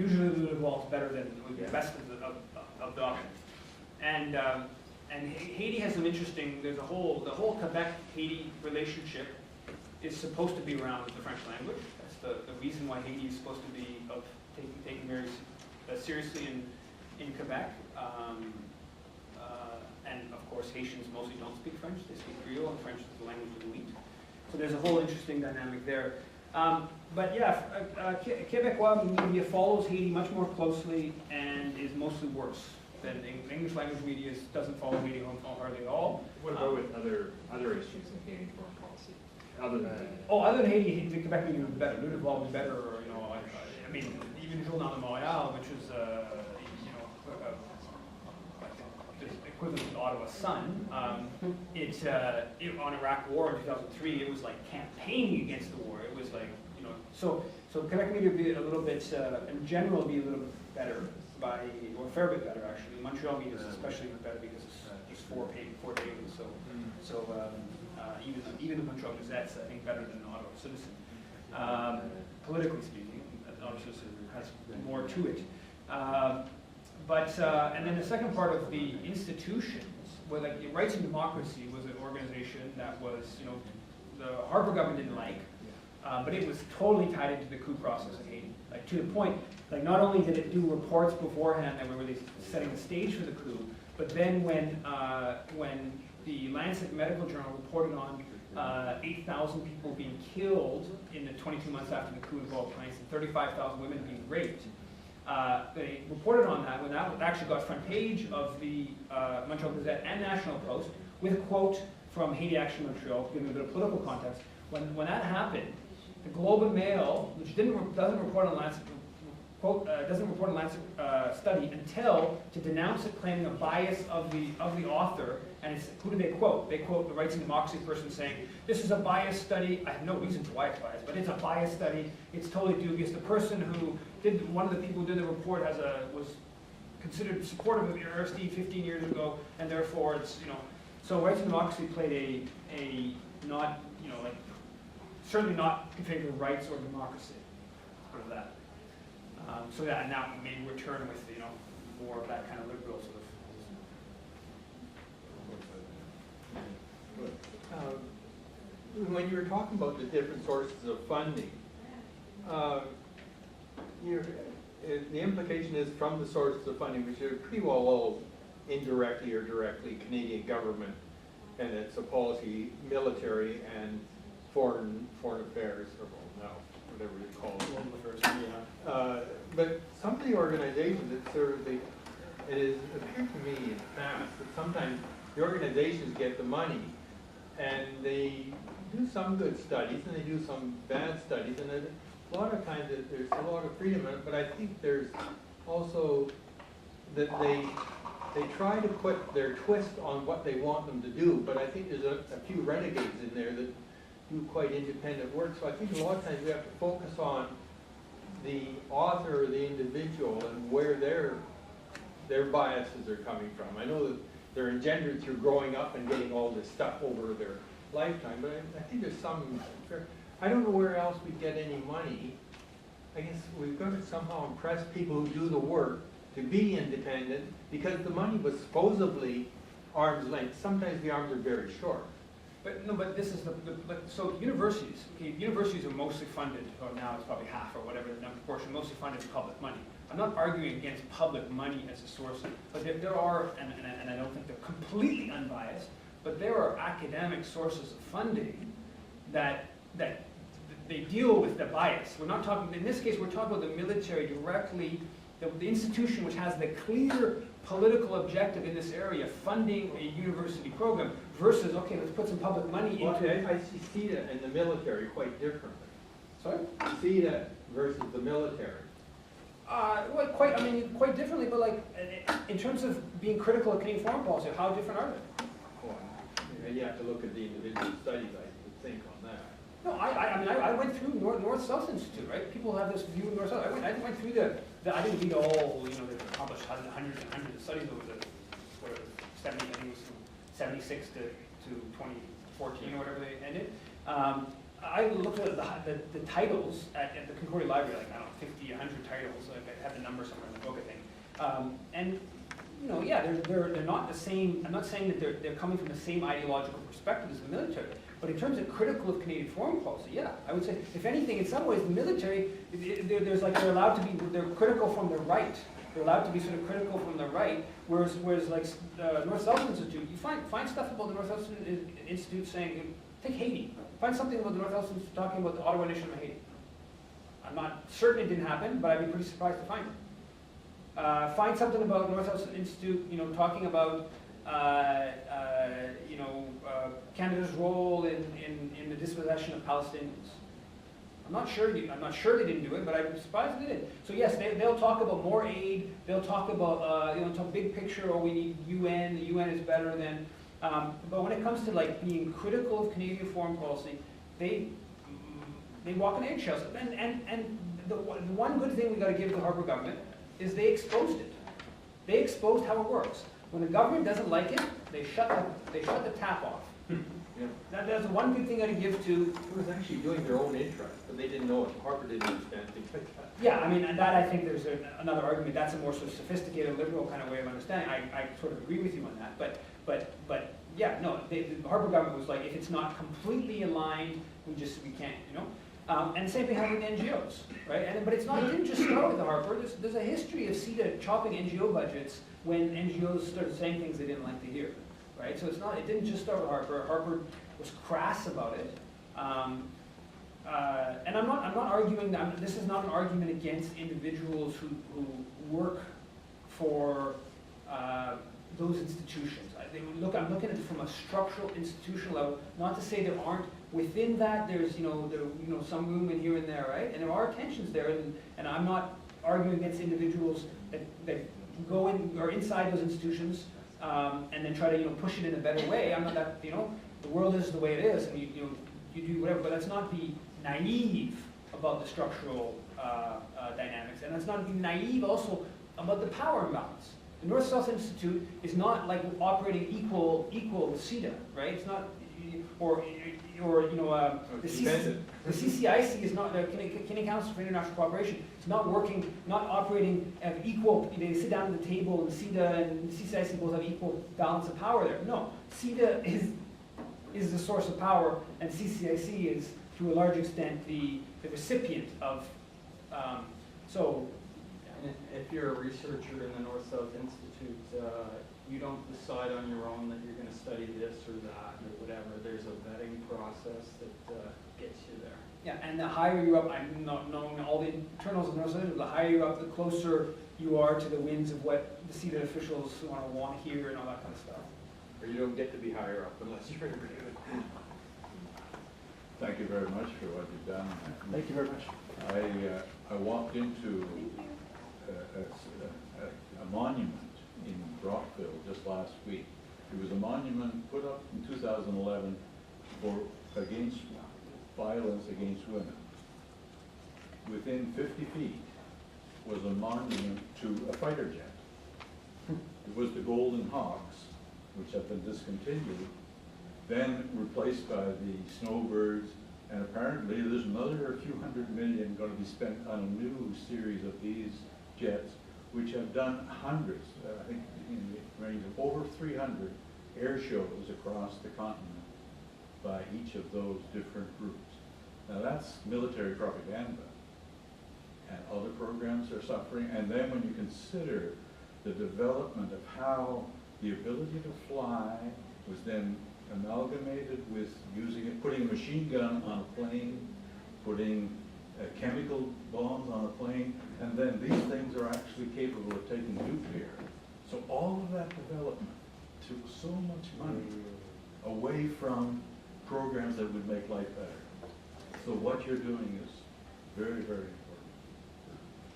usually the default is better than the best of the options. And Haiti has some interesting. There's the whole Quebec-Haiti relationship is supposed to be around the French language. That's the reason why Haiti is supposed to be taken very seriously in Quebec. And of course, Haitians mostly don't speak French. They speak Creole, and French is the language of the elite. So there's a whole interesting dynamic there. But yeah, Quebecois media follows Haiti much more closely and is mostly worse than English language media doesn't follow Haiti hardly at all. What about with other issues in Canadian foreign policy? Other than Haiti, the Quebec media would be better. Le Devoir would be better, or I mean, even Journal de Montréal, which is the equivalent to Ottawa Sun. On Iraq War in 2003, it was like campaigning against the war. It was like so Quebec media would be a little bit in general be a little bit better or a fair bit better actually. Montreal media is especially better because it's four daily. So even the Montreal Gazette's I think better than the Ottawa Citizen. Politically speaking, the Ottawa Citizen has more to it. And then the second part of the institutions, where like Rights and Democracy was an organization that was, the Harper government didn't like, but it was totally tied into the coup process in Haiti. Like to the point, like not only did it do reports beforehand that were really setting the stage for the coup, but then when the Lancet Medical Journal reported on 8,000 people being killed in the 22 months after the coup involved France and 35,000 women being raped. They reported on that when that actually got front page of the Montreal Gazette and National Post with a quote from Haiti Action Montreal, giving a bit of political context. When that happened, the Globe and Mail, which doesn't report on Lancet, doesn't report on Lancet study until to denounce it, claiming a bias of the author. And who do they quote? They quote the Rights and Democracy person saying, "This is a bias study. I have no reason for why it's biased, but it's a bias study. It's totally dubious. The person who one of the people who did the report was considered supportive of the RSD 15 years ago, and therefore it's So Rights and Democracy played a not like certainly not in favor of rights or democracy. Sort of that. So that, and now maybe return with more of that kind of liberal sort of. When you were talking about the different sources of funding, the implication is from the sources of funding, which are pretty well all indirectly or directly Canadian government, and it's a policy, military and foreign affairs, or whatever you call it. Foreign affairs, yeah. But some of the organizations that serve it has appeared to me in the past that sometimes the organizations get the money and they do some good studies and they do some bad studies, and a lot of times there's a lot of freedom in it, but I think there's also that they try to put their twist on what they want them to do, but I think there's a few renegades in there that do quite independent work. So I think a lot of times we have to focus on the author or the individual and where their biases are coming from. I know that they're engendered through growing up and getting all this stuff over their lifetime, but I think there's some, I don't know where else we'd get any money. I guess we've got to somehow impress people who do the work to be independent, because the money was supposedly arm's length. Sometimes the arms are very short. But this is so universities. Okay, universities are mostly funded, or now it's probably half or whatever the proportion, mostly funded with public money. I'm not arguing against public money as a source, but there are, and I don't think they're completely unbiased, but there are academic sources of funding that they deal with the bias. We're not talking, in this case, we're talking about the military directly, the institution which has the clear political objective in this area, funding a university program, versus, okay, let's put some public money into it. I see that in the military quite differently. Sorry? See that versus the military. Well, quite differently, but like, in terms of being critical of Canadian foreign policy, how different are they? Well, you have to look at the individual studies, I would think, on that. No, I went through North-South Institute, right? People have this view of North-South. I went through I didn't read all, they've published hundreds and hundreds of studies over the, 70, I think it was from 76 to 2014 or whatever they ended. I looked at the titles at the Concordia Library, like, I don't know, 50, 100 titles, like I have the number somewhere in the book, I think. And, you know, yeah, they're not the same. I'm not saying that they're coming from the same ideological perspective as the military, but in terms of critical of Canadian foreign policy, yeah, I would say, if anything, in some ways, the military, they're allowed to be, they're critical from the right. They're allowed to be sort of critical from the right, whereas like the North-South Institute, you find stuff about the North-South Institute saying, take Haiti. Find something about the North-South Institute talking about the Ottawa Initiative of Haiti. I'm not certain it didn't happen, but I'd be pretty surprised to find it. Find something about North-South Institute, you know, talking about Canada's role in the dispossession of Palestinians. I'm not sure they didn't do it, but I'm surprised they did. So yes, they'll talk about more aid. They'll talk about talk big picture. Or we need UN. The UN is better than. But when it comes to like being critical of Canadian foreign policy, they walk on eggshells. And the one good thing we got to give the Harper government is they exposed it. They exposed how it works. When the government doesn't like it, they shut the tap off. Yeah. That's the one good thing I got to give to. It was actually doing their own interest, but they didn't know it. Harper didn't understand things like that. Yeah, I mean, and that I think there's another argument. That's a more sort of sophisticated liberal kind of way of understanding. I sort of agree with you on that. But yeah, no, the Harper government was like, if it's not completely aligned, we can't, you know. And the same thing happened with NGOs, right? But it didn't just start with the Harper. There's a history of CETA chopping NGO budgets when NGOs started saying things they didn't like to hear, right? So it didn't just start with Harper. Harper was crass about it. And I'm not arguing that, this is not an argument against individuals who work for those institutions. I'm looking at it from a structural institutional level, not to say there aren't, within that there's some room in here and there, right? And there are tensions there, and I'm not arguing against individuals that go in or inside those institutions and then try to push it in a better way. I'm not that, the world is the way it is, and you do whatever, but let's not be naive about the structural dynamics, and let's not be naive also about the power imbalance. The North-South Institute is not like operating equal with CETA, right? It's not, the CCIC is not, the Canadian Council for International Cooperation, it's not operating at equal, they sit down at the table and CETA and the CCIC both have equal balance of power there. No, CETA is the source of power, and CCIC is, to a large extent, the recipient of, And if you're a researcher in the North-South Institute, you don't decide on your own that you're going to study this or that or whatever. There's a vetting process that gets you there. yeah, and the higher you up, I'm not knowing all the internals of the North-South Institute, the higher you up, the closer you are to the winds of what the CETA officials want to hear and all that kind of stuff. Or you don't get to be higher up unless you're in agreement. Thank you very much for what you've done. Thank you very much. I walked into a monument in Brockville just last week. It was a monument put up in 2011 against violence against women. Within 50 feet was a monument to a fighter jet. It was the Golden Hawks, which have been discontinued, then replaced by the Snowbirds, and apparently there's another few $100 million going to be spent on a new series of these jets, which have done hundreds, I think in the range of over 300 air shows across the continent by each of those different groups. Now that's military propaganda, and other programs are suffering. And then when you consider the development of how the ability to fly was then amalgamated with putting a machine gun on a plane, putting chemical bombs on a plane, and then these things are actually capable of taking nuclear. So all of that development took so much money away from programs that would make life better. So what you're doing is very, very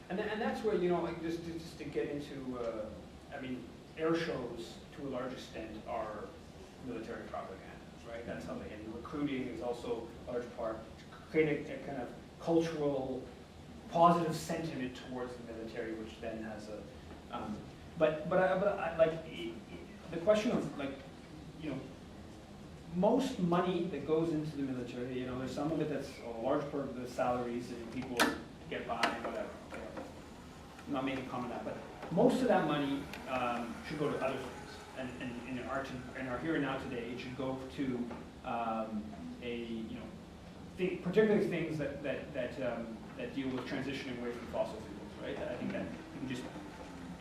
important. And that's where, like just to get into, air shows to a large extent are military propaganda, right? That's how they end. Recruiting is also a large part to create a kind of cultural, positive sentiment towards the military, which then has a, but I, like the question of most money that goes into the military, you know, there's some of it that's a large part of the salaries and people get by and whatever. I'm not making a comment on that, but most of that money should go to other things. And in our here and now today, it should go to particularly things that deal with transitioning away from fossil fuels, right? I think that you can just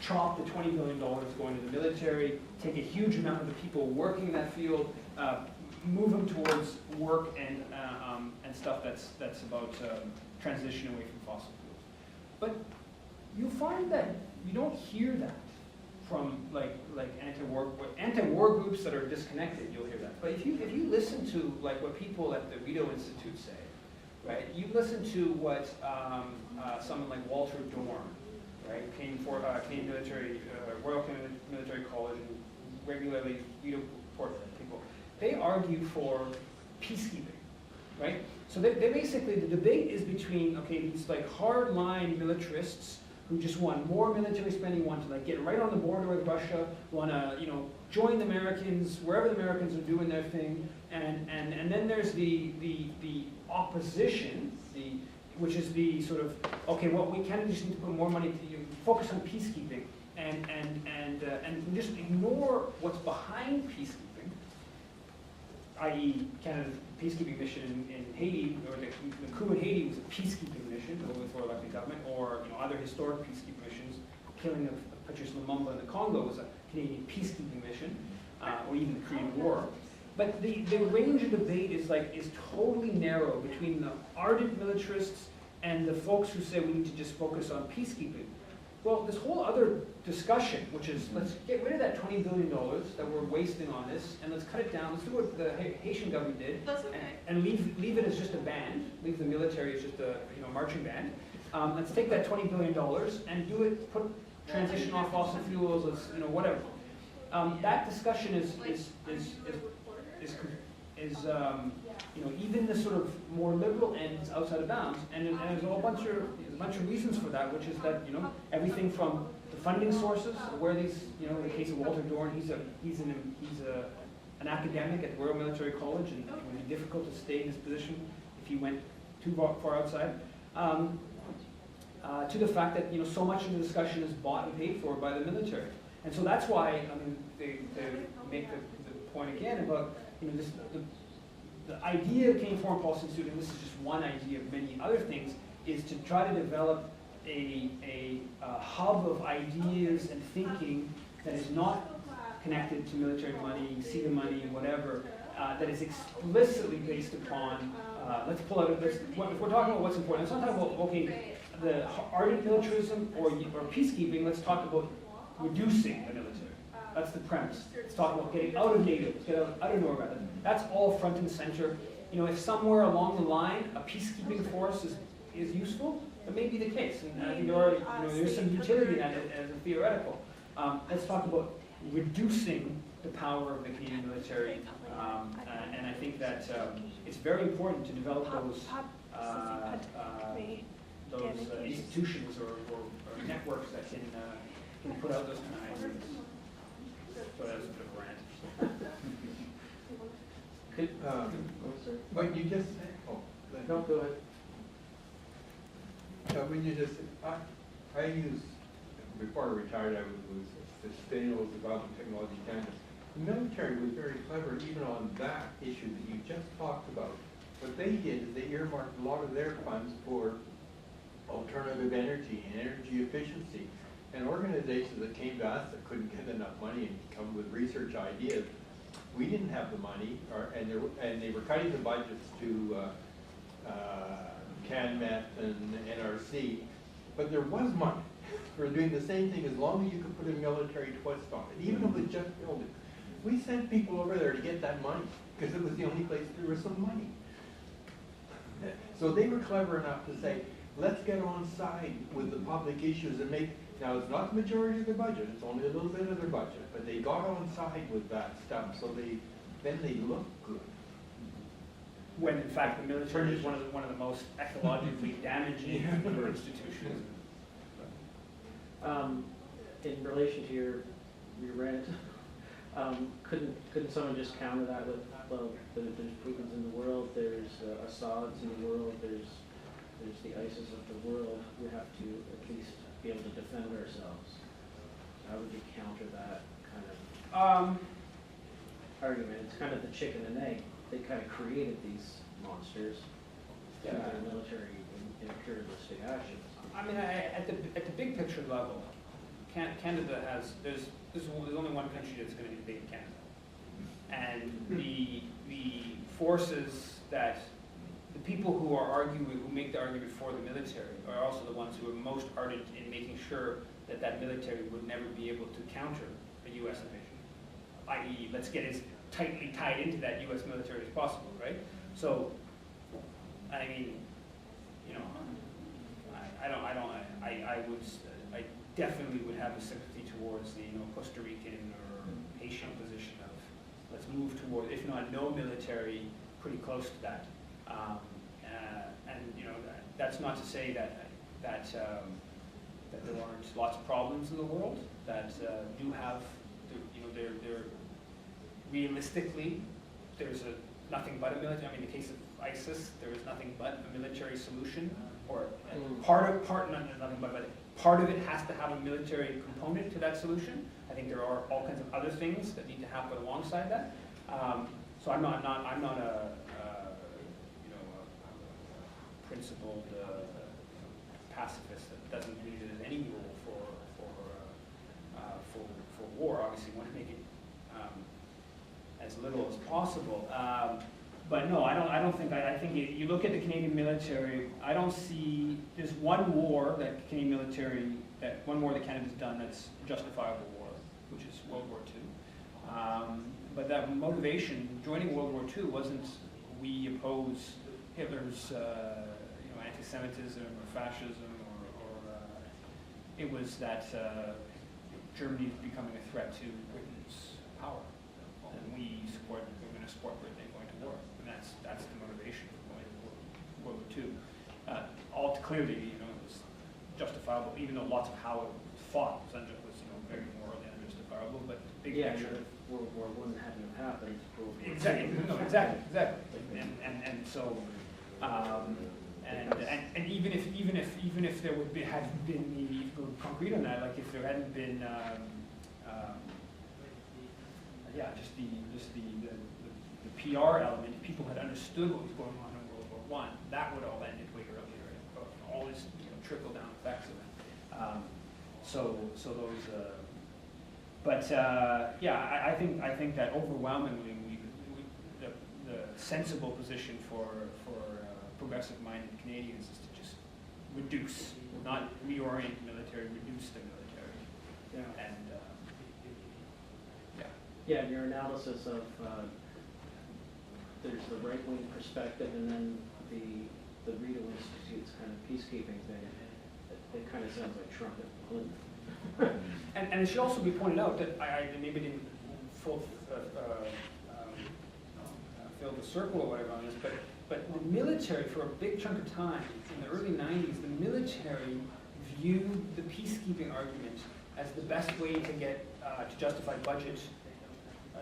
chop the $20 billion going to the military, take a huge amount of the people working in that field, move them towards work and stuff that's about transitioning away from fossil fuels. But you find that you don't hear that from like anti-war groups that are disconnected. You'll hear that. But if you listen to like what people at the Rideau Institute say, right? You listen to what someone like Walter Dorn, right, Canadian military, Royal Canadian Military College, and regularly Rideau report people. They argue for peacekeeping, right? So they basically, the debate is between, okay, these like hard-line militarists who just want more military spending, want to like get right on the border with Russia, want to, you know, join the Americans wherever the Americans are doing their thing, and then there's the opposition, which is the sort of, okay, well, we kind of just need to put more money to focus on peacekeeping and just ignore what's behind peacekeeping, i.e. Canada's peacekeeping mission in Haiti, or the coup in Haiti was a peacekeeping mission, before elected government, or other historic peacekeeping missions. Killing of Patrice Lumumba in the Congo was a Canadian peacekeeping mission, or even the Korean War. But the range of debate is totally narrow between the ardent militarists and the folks who say we need to just focus on peacekeeping. Well, this whole other discussion, which is let's get rid of that $20 billion that we're wasting on this, and let's cut it down. Let's do what the Haitian government did, and leave it as just a band. Leave the military as just a marching band. Let's take that $20 billion and do it. Put transition off fossil fuels. Let's whatever. That discussion is even the sort of more liberal end is outside of bounds, and there's a bunch of reasons for that, which is that everything from the funding sources, where these in the case of Walter Dorn, he's an academic at the Royal Military College, and it would be difficult to stay in this position if he went too far outside. To the fact that so much of the discussion is bought and paid for by the military, and so that's why they make the point again about the idea of Canadian Foreign Policy Institute, and this is just one idea of many other things, is to try to develop a hub of ideas and thinking that is not connected to military money, CETA money, whatever, that is explicitly based upon, let's pull out, if we're talking about what's important, let's not talk about, okay, the ardent militarism or peacekeeping, let's talk about reducing the military. That's the premise. Let's talk about getting out of NATO, get out of NOWAR-Paix. That's all front and center. If somewhere along the line a peacekeeping force is useful, that may be the case. And I think there's some utility in that as a theoretical. Let's talk about reducing the power of the Canadian military. And I think that it's very important to develop those institutions or networks that can put out those kind of ideas. So that's a bit of a rant. What you just No, go ahead. when you just I used, before I retired, I was Sustainable Development Technology Canada. The military was very clever even on that issue that you just talked about. What they did is they earmarked a lot of their funds for alternative energy and energy efficiency. And organizations that came to us that couldn't get enough money and come with research ideas, we didn't have the money, and they were cutting the budgets to CanMet and NRC, but there was money for doing the same thing as long as you could put a military twist on it, even if it was just building. We sent people over there to get that money because it was the only place there was some money. So they were clever enough to say, let's get on side with the public issues and make. Now, it's not the majority of their budget, it's only a little bit of their budget, but they got on side with that stuff, so then they look good. When in fact the military is one of the most ecologically damaging institutions. In relation to your rant, couldn't someone just counter that with there's Putins in the world, there's Assad's in the world, there's the ISIS of the world. We have to at least be able to defend ourselves. How would you counter that kind of argument? It's kind of the chicken and egg. They kind of created these monsters through their military imperialistic actions. I mean, at the big picture level, Canada has, there's only one country that's going to invade Canada. And the forces that, the people who are arguing, who make the argument for the military are also the ones who are most ardent in making sure that that military would never be able to counter a U.S. invasion. I.e., let's get as tightly tied into that U.S. military as possible, right? So, I mean, you know, I definitely would have a sympathy towards the, you know, Costa Rican or Haitian position of let's move toward, if not no military, pretty close to that. And you know, that's not to say that there aren't lots of problems in the world that do have, you know, they're realistically, there's nothing but a military. I mean, in the case of ISIS, there is nothing but a military solution, or part of it has to have a military component to that solution. I think there are all kinds of other things that need to happen alongside that. So I'm not a you know, a principled pacifist that doesn't believe there's any role for war. Obviously, we want to make it as little as possible. But no, I don't think, I think you look at the Canadian military, I don't see, there's one war that Canadian military, one war that Canada's done that's a justifiable war, which is World War II. But that motivation, joining World War II, wasn't we oppose Hitler's you know, anti-Semitism or fascism, or it was that Germany is becoming a threat to Britain's power. And we're going to support Britain going to war. And that's the motivation for going to World War II. All clearly, you know, it was justifiable, even though lots of how it was fought was you know, very morally unjustifiable. But big picture, if World War I hadn't happened, exactly, no, exactly. And so, and even if there would be, hadn't been the concrete on that, like if there hadn't been, yeah, just the PR element, if people had understood what was going on in World War I, that would all ended way earlier. All this, you know, trickle down effects of it. So those. But yeah, I think that overwhelmingly the sensible position for progressive-minded Canadians is to just reduce, not reorient the military, reduce the military. Yeah. And yeah, your analysis of there's the right-wing perspective and then the Rideau Institute's kind of peacekeeping thing. It kind of sounds like Trump at Clinton. And it should also be pointed out that I maybe didn't fill the circle or whatever on this, but the military, for a big chunk of time, in the early 90s, the military viewed the peacekeeping argument as the best way to get, to justify budget,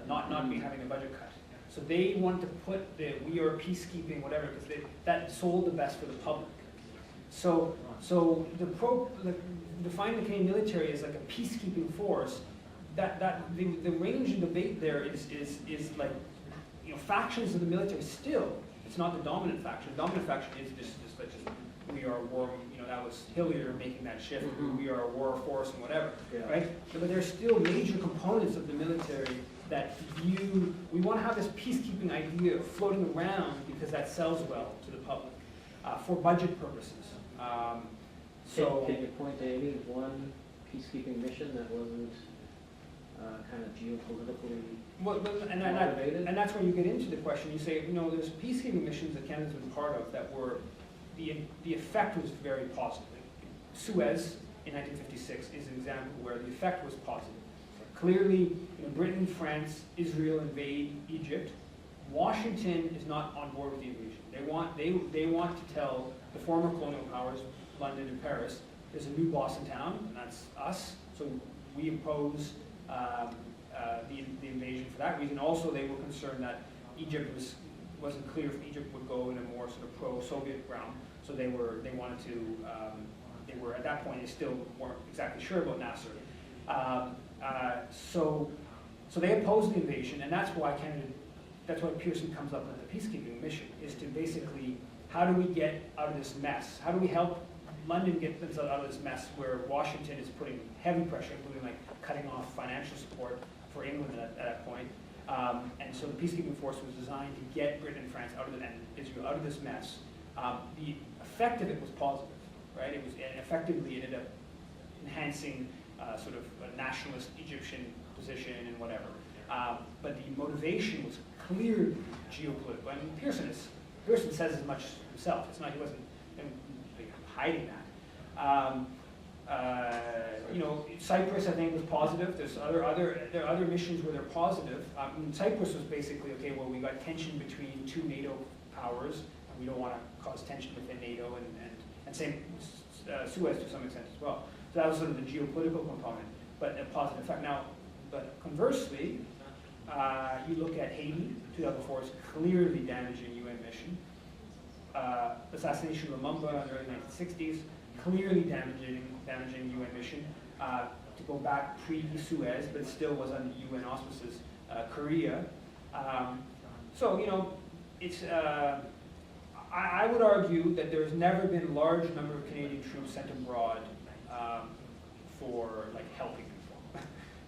not be having a budget cut. So they wanted to put the we are peacekeeping, whatever, because that sold the best for the public. So define the Canadian military as like a peacekeeping force. The range of debate there is like, you know, factions of the military still. It's not the dominant faction. The dominant faction is just we are a war. You know, that was Hillier making that shift. We are a war force and whatever, right? But there's still major components of the military that view. We want to have this peacekeeping idea floating around because that sells well to the public for budget purposes. Can you point to any one peacekeeping mission that wasn't kind of geopolitically motivated? And that's where you get into the question. You say, you know, there's peacekeeping missions that Canada's been part of that were, the effect was very positive. Suez in 1956 is an example where the effect was positive. Clearly, you know, Britain, France, Israel invade Egypt. Washington is not on board with the invasion. They want to tell the former colonial powers, London and Paris, there's a new boss in town, and that's us. So we impose the invasion for that reason. Also, they were concerned that Egypt wasn't clear if Egypt would go in a more sort of pro-Soviet realm, so they wanted to, they were, at that point, they still weren't exactly sure about Nasser. So they opposed the invasion, and that's why Pearson comes up with the peacekeeping mission, is to basically, how do we get out of this mess? How do we help London get themselves out of this mess where Washington is putting heavy pressure, including like cutting off financial support for England at that point. And so the peacekeeping force was designed to get Britain and France out of and Israel out of this mess. The effect of it was positive, right? It was, and effectively ended up enhancing sort of a nationalist Egyptian position and whatever. But the motivation was clearly geopolitical. I mean, Pearson says as much himself. It's not, he wasn't hiding that. You know, Cyprus, I think, was positive. There are other missions where they're positive. Cyprus was basically, okay, well, we got tension between two NATO powers, and we don't want to cause tension within NATO, and same Suez to some extent as well. So that was sort of the geopolitical component, but a positive effect. Now, but conversely, you look at Haiti, 2004 is clearly damaging UN mission. Assassination of Lumumba in the early 1960s, clearly damaging UN mission. To go back pre-Suez, but it still was under UN auspices, Korea. So, you know, it's, I would argue that there's never been a large number of Canadian troops sent abroad for like helping people,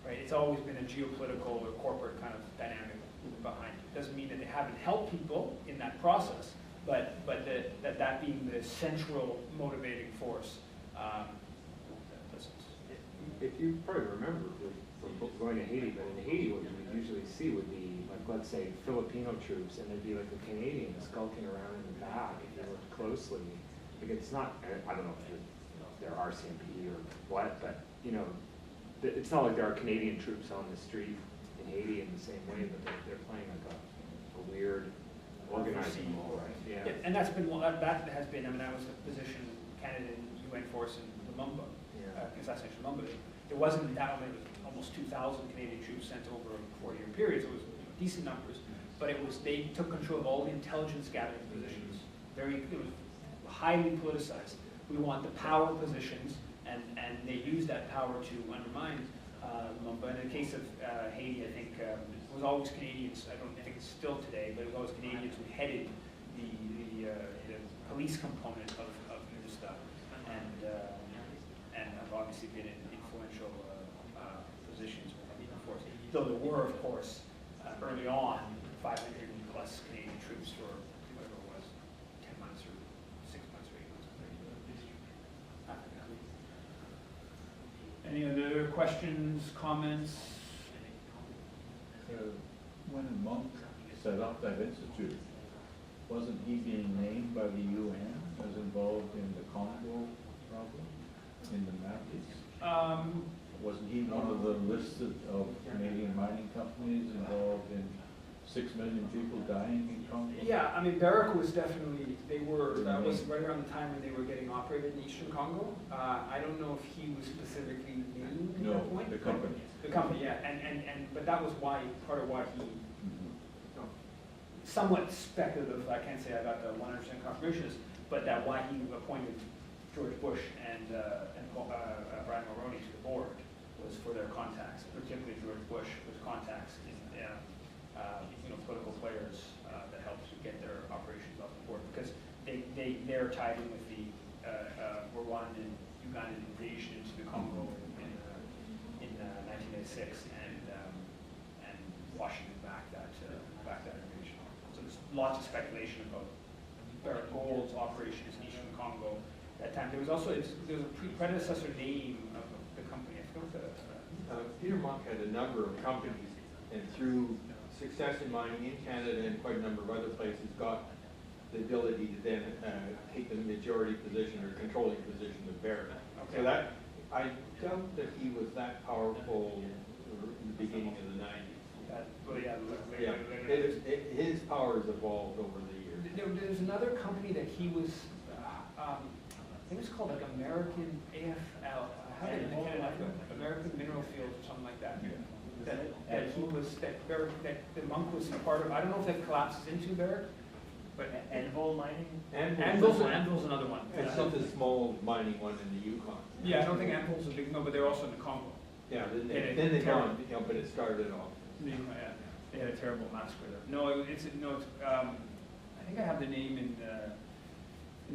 right? It's always been a geopolitical or corporate kind of dynamic behind it. Doesn't mean that they haven't helped people in that process, but that being the central motivating force. If you probably remember from going to Haiti, but in Haiti what you would usually see would be, like, let's say, Filipino troops, and there'd be like a Canadian skulking around in the back if you looked closely. Like, it's not, I don't know if they're RCMP or what, but, you know, it's not like there are Canadian troops on the street in Haiti in the same way, but they're playing like a weird organizing role, right? Yeah. And that has been, I mean, that was a position Canada and UN force in Lumumba. Assassination of Lumumba. It wasn't that many, it was almost 2,000 Canadian troops sent over a 4-year period, so it was decent numbers. But it was, they took control of all the intelligence gathering positions. It was highly politicized. We want the power positions, and they used that power to undermine Lumumba. In the case of Haiti, I think it was always Canadians. I don't think it's still today, but it was always Canadians who headed the police component of stuff. And have obviously been in influential positions within the force. Though there were, of course, early on, 500 plus Canadian troops for whatever it was, 10 months or 6 months or 8 months. Any other questions, comments? When Monk set up that institute, wasn't he being named by the UN as involved in the Congo problem? In the map, wasn't he one of the listed of Canadian mining companies involved in 6 million people dying in Congo? Yeah, I mean, Barrick was definitely, that was right around the time when they were getting operated in Eastern Congo. I don't know if he was specifically named at that point. The company. The company, yeah, but that was part of why he, somewhat speculative, I can't say I got the 100% confirmation, but that why he appointed George Bush and Brian Mulroney to the board was for their contacts, particularly George Bush was contacts in political players that helped get their operations off the board, because they're tied in with the Rwandan, Ugandan invasion into the Congo in 1986, and Washington backed that invasion. So there's lots of speculation about Barrick Gold's operations in Eastern Congo. That time there was also there was a predecessor name of the company. I forgot what Peter Monk had a number of companies, and through success in mining in Canada and quite a number of other places, got the ability to then take the majority position or controlling position of Barrick. Okay. So that, I doubt that he was that powerful in the beginning of the 90s. His powers evolved over the years. There's another company that he was. I think it's called like American AFL. How did it American Mineral Fields or something like that. that he was, that Barrick, that the Monk was a part of. I don't know if that collapses into Barrick, but Anvil mining? Anvil's another one. It's just a small mining one in the Yukon. Yeah, I don't think Anvil's a big, no, but they're also in the Congo. Yeah, then Yeah, they terrible. gone, you know, but it started off. Yeah, they had a terrible massacre there. No, it's I think I have the name in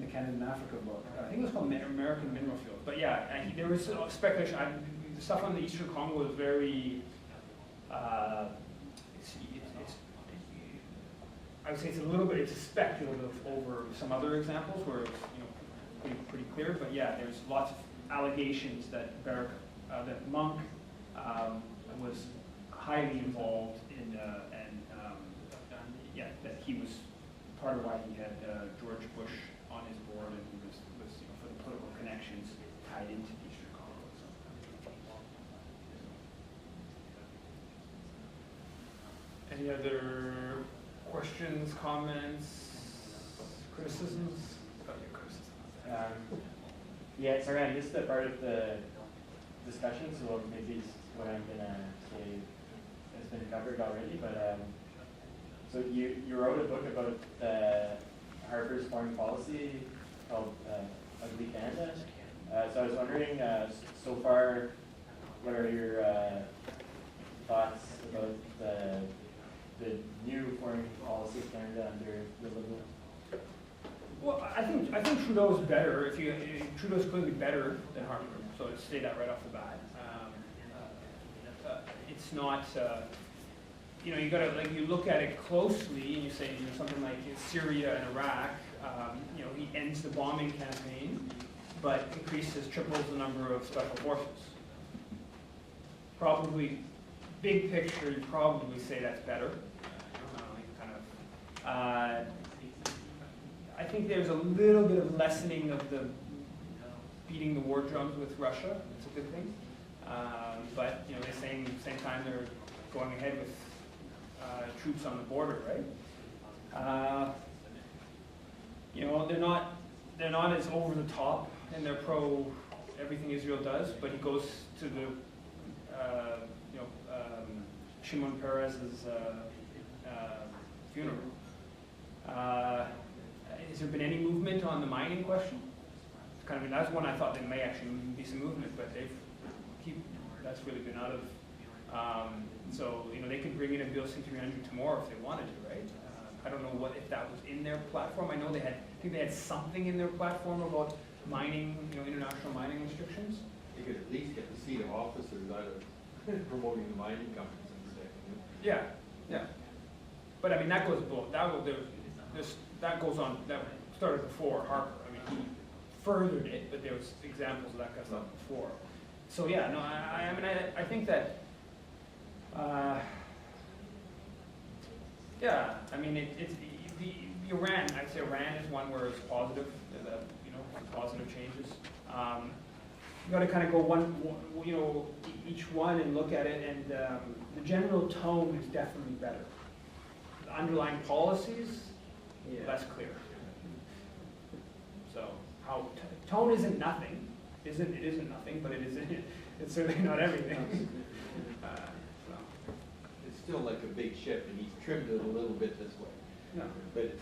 the Canada and Africa book. I think it was called American Mineral Field. But yeah, there was speculation. The stuff on the Eastern Congo is very. I would say it's a little bit. It's speculative over some other examples where it's pretty clear. But yeah, there's lots of allegations that Barrick, that Monk was highly involved in, yeah, that he was part of why he had George Bush on his board, and he was for the political connections tied into the Eastern Congo. So. Any other questions, comments, criticisms? Oh, yeah, criticism. Yeah, sorry, I missed that part of the discussion, so maybe what I'm gonna say has been covered already, but so you wrote a book about Harper's foreign policy called Ugly Canada. So I was wondering, so far, what are your thoughts about the new foreign policy of Canada under the Liberal? Well, I think Trudeau's better. Trudeau's clearly better than Harper, so I'd say that right off the bat. It's not. You gotta you look at it closely, and you say something like Syria and Iraq. He ends the bombing campaign, but triples the number of special forces. Probably, big picture, you'd probably say that's better. I think there's a little bit of lessening of the beating the war drums with Russia. It's a good thing. But at the same time, they're going ahead with troops on the border, right? They're not as over the top, and they're pro everything Israel does. But he goes to the Shimon Peres's funeral. Has there been any movement on the mining question? That's one I thought there may actually be some movement, but that's really been out of. So they could bring in a Bill C-300 tomorrow if they wanted to, right? I don't know if that was in their platform. I know I think they had something in their platform about mining, international mining restrictions. You could at least get the seat of officers out of promoting the mining companies instead. Yeah, yeah. But that goes both. That goes on. That started before Harper. He furthered it, but there was examples of that kind of stuff before. So yeah, no, I think that. Yeah, it's the Iran. I'd say Iran is one where it's positive. Positive changes. You got to kind of go each one and look at it, and the general tone is definitely better. The underlying policies, less clear. So tone isn't nothing. It isn't nothing, but it isn't. It's certainly not everything. It's still like a big ship, and he's trimmed it a little bit this way. No. But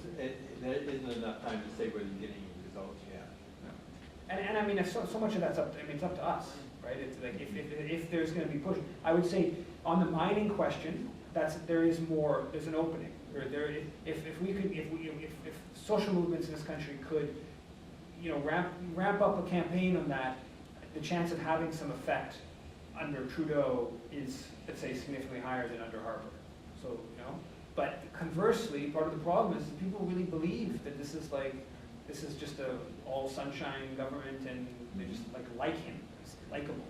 there isn't enough time to say whether he's getting results yet. And so much of that's up. It's up to us, right? It's like if there's going to be push. I would say on the mining question, there's an opening. If social movements in this country could, ramp up a campaign on that, the chance of having some effect under Trudeau is, let's say, significantly higher than under Harper. So, but conversely, part of the problem is that people really believe that this is just a all sunshine government, and they just like him, he's likable,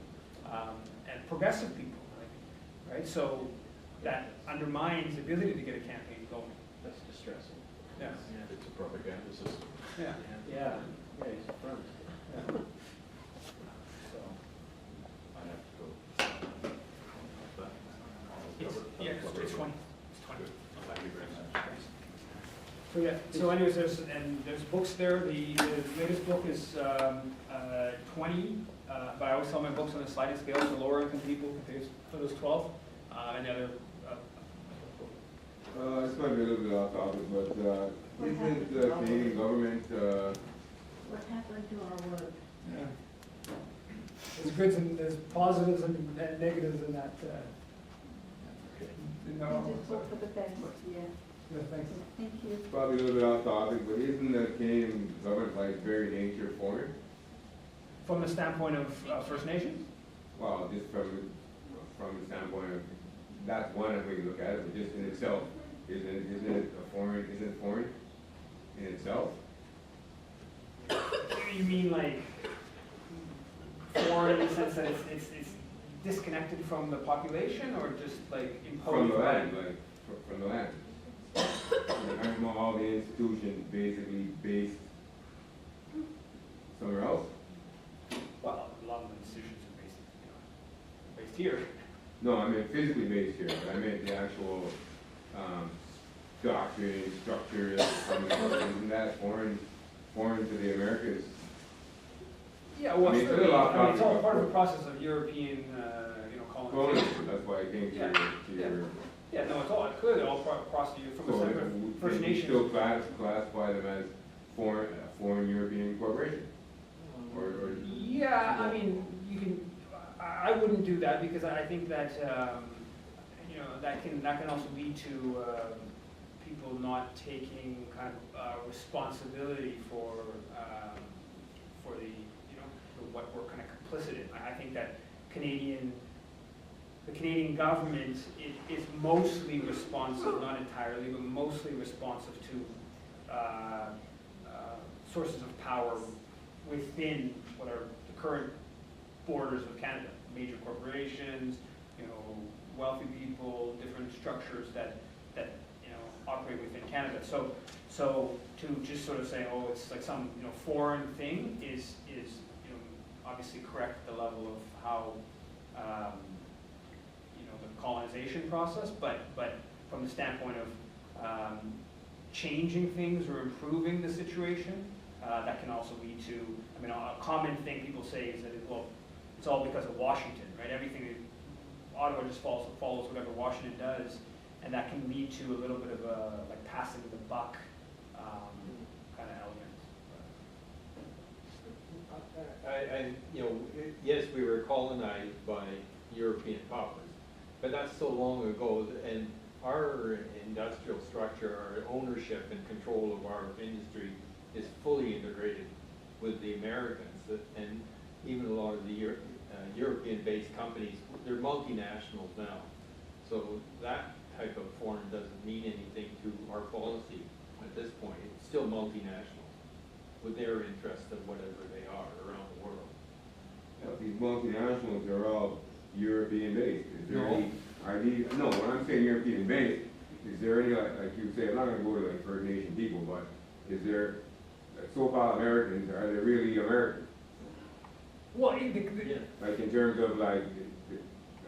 and progressive people, right? So that undermines the ability to get a campaign going. That's distressing. Yeah. It's a propaganda system. Yeah. Yeah, he's a front. Yeah. So. I have to go. It's 20. It's 20. Thank you very much. So yeah. So anyways, there's books there. The latest book is 20. But I always tell my books on a sliding scale, so lower income people can pay for those 12. Any other? This might be a little bit off topic, but isn't the Canadian government, What happened to our work? Yeah. There's goods and there's positives and negatives in that. No. We just hope for the best, yeah. Yeah, thanks. Thank you. probably a little bit off topic, but isn't the Canadian government like very nature foreign? From the standpoint of First Nations? Well, just from the standpoint of, that's one way you look at it, but just in itself, isn't it foreign in itself? You mean like foreign in the sense that it's disconnected from the population, or just like imposed? From the land, like, from the land. Aren't all the institutions basically based somewhere else? Well, a lot of the institutions are based here. No, I meant physically based here, but I meant the actual doctrine, structure, isn't that foreign to the Americas? Yeah, well, I mean, it's a certainly, little off I mean, it's all topic. part of the process of European, colonization. Colonialism, that's why I came to Yeah, your. Yeah, no, it's all, clearly all across the, from the So separate First can you Nations. still classify them as foreign European corporation? Or Yeah, I mean, you can, I wouldn't do that, because I think that, that can also lead to, people not taking kind of, responsibility for the, for what we're kind of complicit in. I think that the Canadian government is mostly responsive, not entirely, but mostly responsive to sources of power within what are the current borders of Canada. Major corporations, wealthy people, different structures that operate within Canada. So to just sort of say, oh, it's like some foreign thing is obviously correct at the level of how the colonization process, but from the standpoint of changing things or improving the situation, that can also lead to, I mean, a common thing people say is that it's all because of Washington, right? Everything, Ottawa just follows whatever Washington does, and that can lead to a little bit of a like passing the buck kind of element. Yes, we were colonized by European powers, but that's so long ago, and our industrial structure, our ownership and control of our industry is fully integrated with the Americans, and even a lot of the European-based companies, they're multinationals now. So that type of foreign doesn't mean anything to our policy at this point. It's still multinational with their interests of whatever they are around the world. these multinationals are all European-based. Is there No. any, no, when I'm saying European-based, is there any, like you say, I'm not gonna go to like First Nation people, but is there, so-called Americans, are they really Americans? Well, Like in terms of like,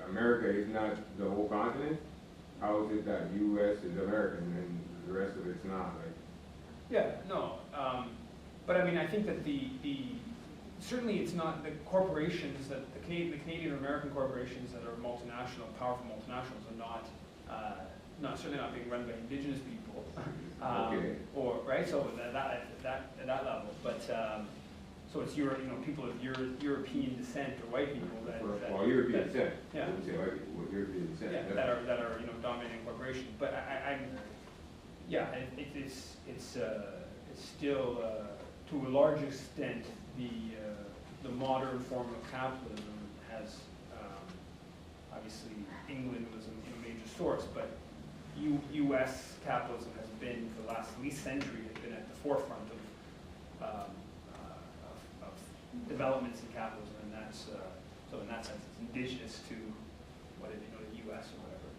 America is not the whole continent? How is it that US is American and the rest of it's not? Like, yeah, no, but I mean, I think that certainly it's not the corporations that the Canadian or American corporations that are multinational, powerful multinationals are certainly not being run by Indigenous people, Okay. or right. So at that level, but so it's people of European descent or white people well, European descent. Yeah. I wouldn't say white people, but European descent. Yeah, That's- that are dominating corporations. But it's still to a large extent the modern form of capitalism has obviously England was a major source, but U.S. capitalism has been for the last at least century has been at the forefront of developments in capitalism, and that's so in that sense it's indigenous to what the U.S. or whatever.